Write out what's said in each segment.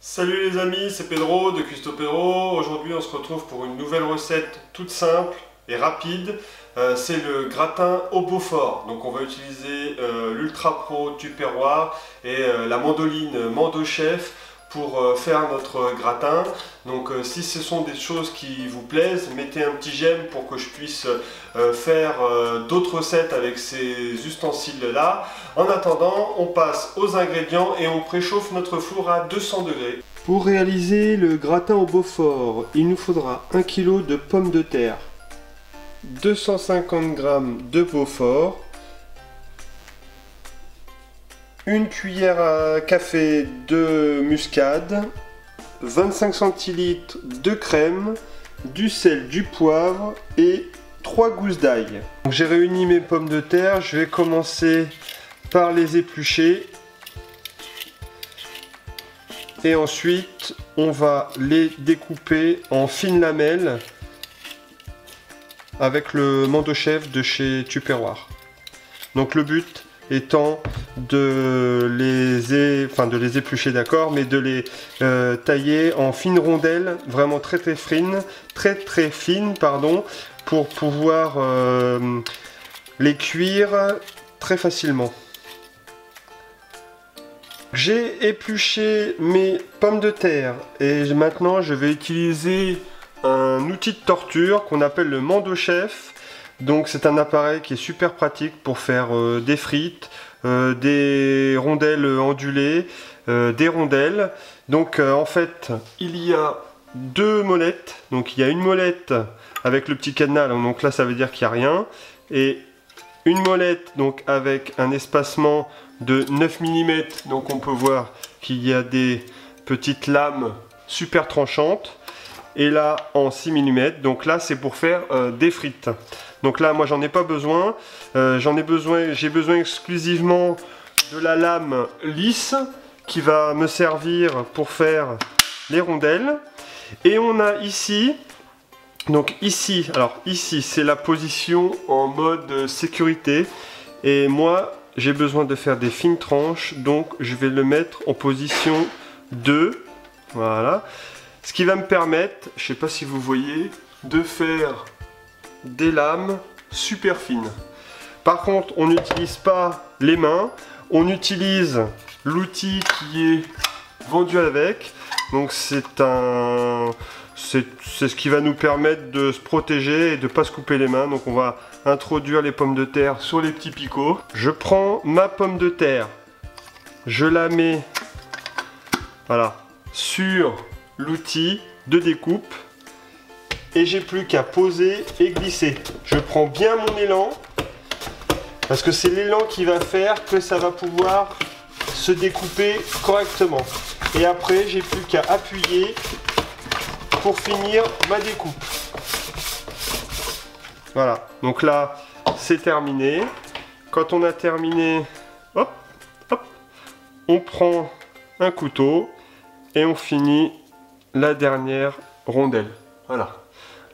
Salut les amis, c'est Pedro de Custo Pero. Aujourd'hui on se retrouve pour une nouvelle recette toute simple et rapide. C'est le gratin au Beaufort. Donc on va utiliser l'Ultra Pro Tupperware et la mandoline Mando Chef pour faire notre gratin. Donc si ce sont des choses qui vous plaisent, mettez un petit j'aime pour que je puisse faire d'autres recettes avec ces ustensiles là. En attendant, on passe aux ingrédients et on préchauffe notre four à 200 degrés. Pour réaliser le gratin au Beaufort, il nous faudra 1 kg de pommes de terre, 250 g de Beaufort, une cuillère à café de muscade, 25 centilitres de crème, du sel, du poivre et 3 gousses d'ail. J'ai réuni mes pommes de terre, je vais commencer par les éplucher et ensuite on va les découper en fines lamelles avec le Mando Chef de chez Tupperware. Donc le but étant de les éplucher, d'accord, mais de les tailler en fines rondelles, vraiment très fines, pardon, pour pouvoir les cuire très facilement. J'ai épluché mes pommes de terre et maintenant je vais utiliser un outil de torture qu'on appelle le Mando Chef. Donc c'est un appareil qui est super pratique pour faire des frites, des rondelles ondulées, des rondelles. Donc en fait il y a deux molettes. Donc il y a une molette avec le petit cadenas, donc là ça veut dire qu'il n'y a rien. Et une molette donc avec un espacement de 9 mm, donc on peut voir qu'il y a des petites lames super tranchantes. Et là en 6 mm, donc là c'est pour faire des frites. Donc là moi j'en ai pas besoin, j'ai besoin exclusivement de la lame lisse qui va me servir pour faire les rondelles. Et on a ici, donc ici, alors ici c'est la position en mode sécurité. Et moi j'ai besoin de faire des fines tranches, donc je vais le mettre en position 2, voilà. Ce qui va me permettre, je ne sais pas si vous voyez, de faire des lames super fines. Par contre, on n'utilise pas les mains, on utilise l'outil qui est vendu avec. Donc c'est ce qui va nous permettre de se protéger et de ne pas se couper les mains. Donc on va introduire les pommes de terre sur les petits picots. Je prends ma pomme de terre, je la mets, voilà, sur l'outil de découpe et j'ai plus qu'à poser et glisser. Je prends bien mon élan parce que c'est l'élan qui va faire que ça va pouvoir se découper correctement. Et après j'ai plus qu'à appuyer pour finir ma découpe. Voilà, donc là c'est terminé. Quand on a terminé, hop, hop, on prend un couteau et on finit la dernière rondelle. Voilà.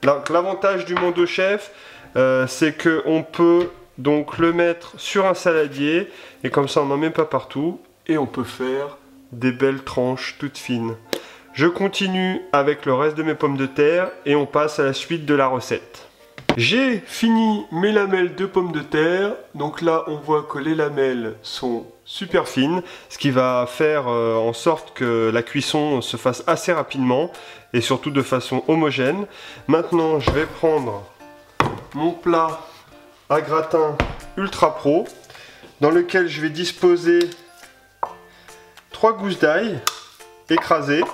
L'avantage du Mando Chef, c'est que on peut donc le mettre sur un saladier et comme ça on n'en met pas partout et on peut faire des belles tranches toutes fines. Je continue avec le reste de mes pommes de terre et on passe à la suite de la recette. J'ai fini mes lamelles de pommes de terre, donc là on voit que les lamelles sont super fines, ce qui va faire en sorte que la cuisson se fasse assez rapidement et surtout de façon homogène. Maintenant je vais prendre mon plat à gratin Ultra Pro dans lequel je vais disposer 3 gousses d'ail écrasées.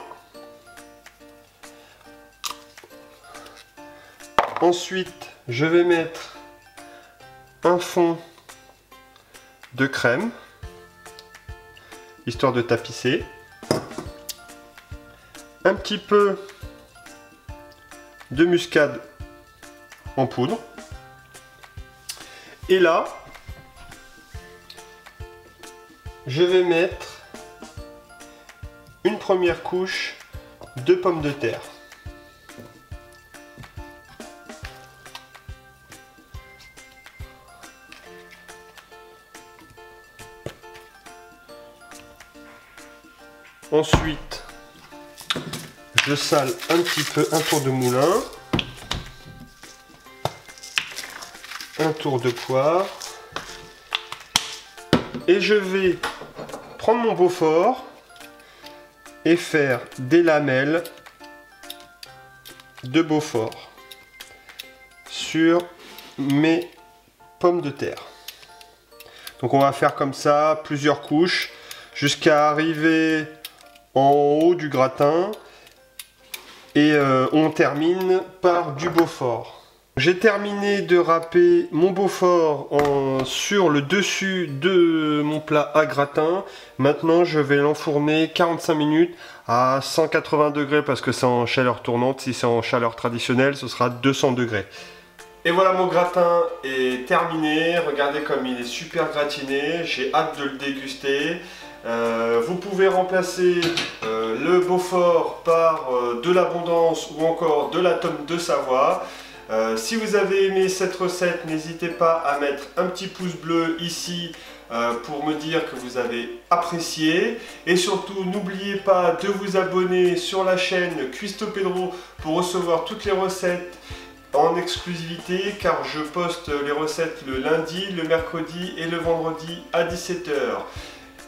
Ensuite, je vais mettre un fond de crème, histoire de tapisser. Un petit peu de muscade en poudre. Et là, je vais mettre une première couche de pommes de terre. Ensuite, Je sale un petit peu, un tour de moulin. Un tour de poire. Et je vais prendre mon Beaufort et faire des lamelles de Beaufort sur mes pommes de terre. Donc on va faire comme ça plusieurs couches jusqu'à arriver en haut du gratin et on termine par du Beaufort. J'ai terminé de râper mon Beaufort sur le dessus de mon plat à gratin. Maintenant je vais l'enfourner 45 minutes à 180 degrés parce que c'est en chaleur tournante. Si c'est en chaleur traditionnelle, ce sera 200 degrés. Et voilà, mon gratin est terminé. Regardez comme il est super gratiné. J'ai hâte de le déguster. Vous pouvez remplacer le Beaufort par de l'abondance ou encore de la tome de Savoie. Si vous avez aimé cette recette, n'hésitez pas à mettre un petit pouce bleu ici pour me dire que vous avez apprécié. Et surtout, n'oubliez pas de vous abonner sur la chaîne Cuisto Pedro pour recevoir toutes les recettes en exclusivité, car je poste les recettes le lundi, le mercredi et le vendredi à 17 h.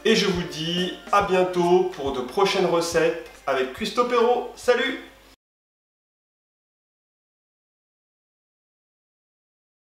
Et je vous dis à bientôt pour de prochaines recettes avec Cuisto Pedro. Salut!